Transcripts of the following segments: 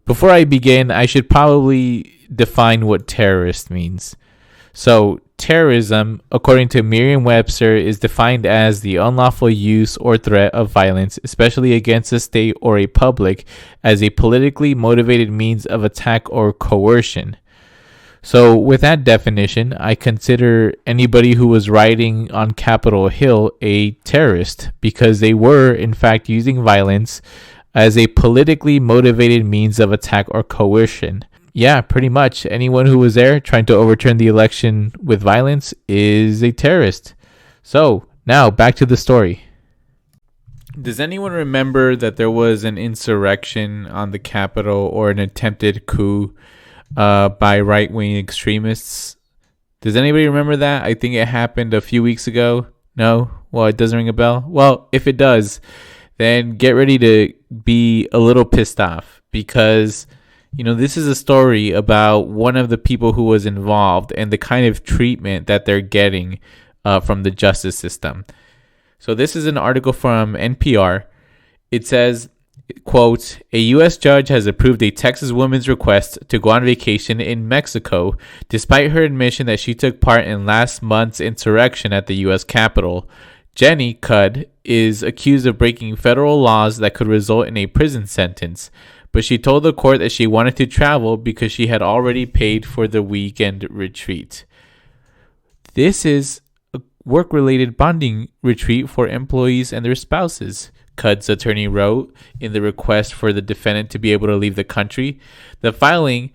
Before I begin, I should probably define what terrorist means. So, terrorism, according to Merriam-Webster, is defined as the unlawful use or threat of violence, especially against a state or a public, as a politically motivated means of attack or coercion. So, with that definition, I consider anybody who was rioting on Capitol Hill a terrorist because they were, in fact, using violence as a politically motivated means of attack or coercion. Yeah, pretty much. Anyone who was there trying to overturn the election with violence is a terrorist. So, now back to the story. Does anyone remember that there was an insurrection on the Capitol or an attempted coup by right-wing extremists? Does anybody remember that? I think it happened a few weeks ago. No? Well, it doesn't ring a bell? Well, if it does, then get ready to be a little pissed off because, this is a story about one of the people who was involved and the kind of treatment that they're getting from the justice system. So this is an article from NPR. It says, quote, a U.S. judge has approved a Texas woman's request to go on vacation in Mexico, despite her admission that she took part in last month's insurrection at the U.S. Capitol. Jenny Cudd is accused of breaking federal laws that could result in a prison sentence, but she told the court that she wanted to travel because she had already paid for the weekend retreat. This is a work-related bonding retreat for employees and their spouses, Cudd's attorney wrote in the request for the defendant to be able to leave the country. The filing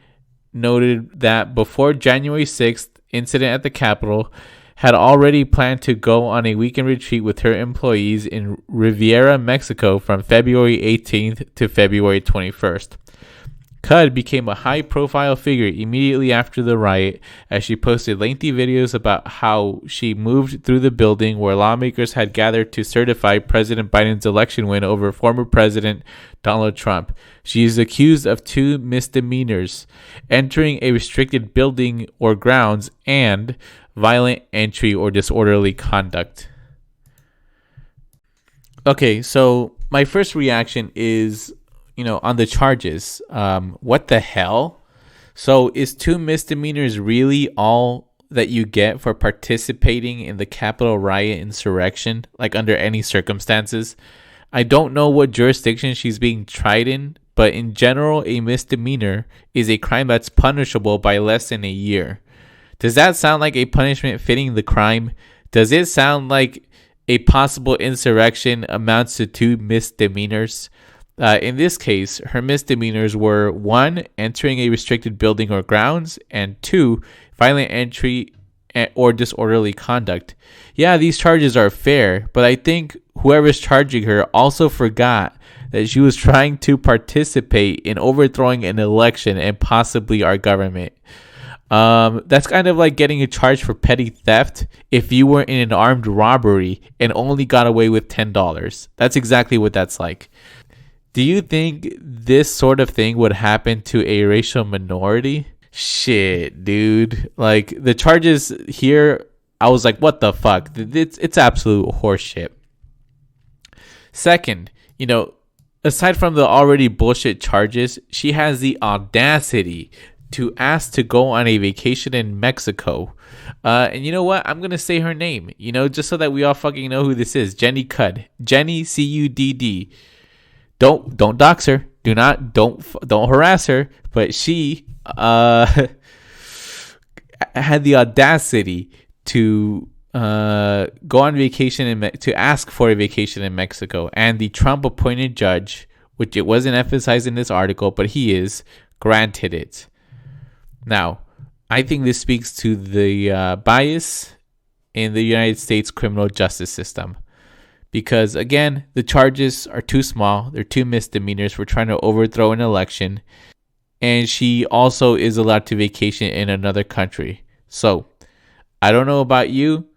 noted that before January 6th incident at the Capitol, had already planned to go on a weekend retreat with her employees in Riviera, Mexico from February 18th to February 21st. Cudd became a high-profile figure immediately after the riot as she posted lengthy videos about how she moved through the building where lawmakers had gathered to certify President Biden's election win over former President Donald Trump. She is accused of 2 misdemeanors, entering a restricted building or grounds, and violent entry or disorderly conduct. Okay, so my first reaction is, on the charges. What the hell? So is 2 misdemeanors really all that you get for participating in the Capitol riot insurrection, like under any circumstances? I don't know what jurisdiction she's being tried in, but in general, a misdemeanor is a crime that's punishable by less than a year. Does that sound like a punishment fitting the crime? Does it sound like a possible insurrection amounts to 2 misdemeanors? In this case, her misdemeanors were 1, entering a restricted building or grounds, and 2, violent entry or disorderly conduct. Yeah, these charges are fair, but I think whoever's charging her also forgot that she was trying to participate in overthrowing an election and possibly our government. That's kind of like getting a charge for petty theft if you were in an armed robbery and only got away with $10. That's exactly what that's like. Do you think this sort of thing would happen to a racial minority? Shit, dude. Like, the charges here, I was like, what the fuck? It's absolute horseshit. Second, aside from the already bullshit charges, she has the audacity to ask to go on a vacation in Mexico. And you know what? I'm going to say her name, just so that we all fucking know who this is. Jenny Cudd. Jenny, C-U-D-D. Don't dox her. Don't harass her. But she had the audacity to go on vacation to ask for a vacation in Mexico. And the Trump appointed judge, which it wasn't emphasized in this article, but he is, granted it. Now, I think this speaks to the bias in the United States criminal justice system. Because, again, the charges are too small. They're 2 misdemeanors for trying to overthrow an election. And she also is allowed to vacation in another country. So, I don't know about you,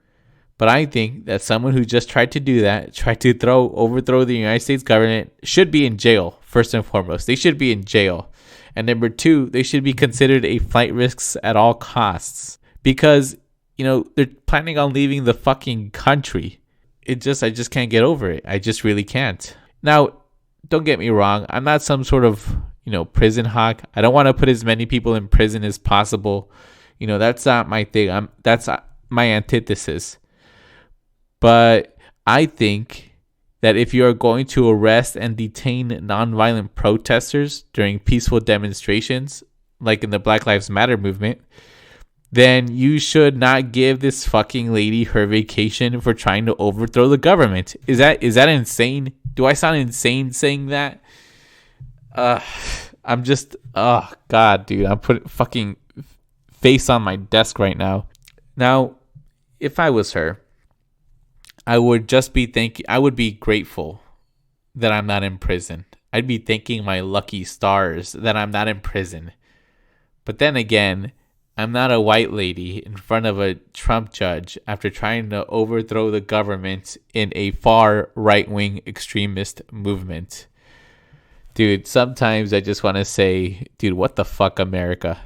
but I think that someone who just tried to do that, tried to overthrow the United States government, should be in jail, first and foremost. They should be in jail. And number 2, they should be considered a flight risk at all costs. Because, they're planning on leaving the fucking country. I just can't get over it. I just really can't. Now, don't get me wrong. I'm not some sort of, prison hawk. I don't want to put as many people in prison as possible. That's not my thing. That's my antithesis. But I think that if you are going to arrest and detain nonviolent protesters during peaceful demonstrations, like in the Black Lives Matter movement, then you should not give this fucking lady her vacation for trying to overthrow the government. Is that insane? Do I sound insane saying that? I'm just, oh God, dude, I'm putting fucking face on my desk right now. Now, if I was her, I would just be thinking, I would be grateful that I'm not in prison. I'd be thanking my lucky stars that I'm not in prison. But then again, I'm not a white lady in front of a Trump judge after trying to overthrow the government in a far right-wing extremist movement. Dude, sometimes I just want to say, dude, what the fuck, America?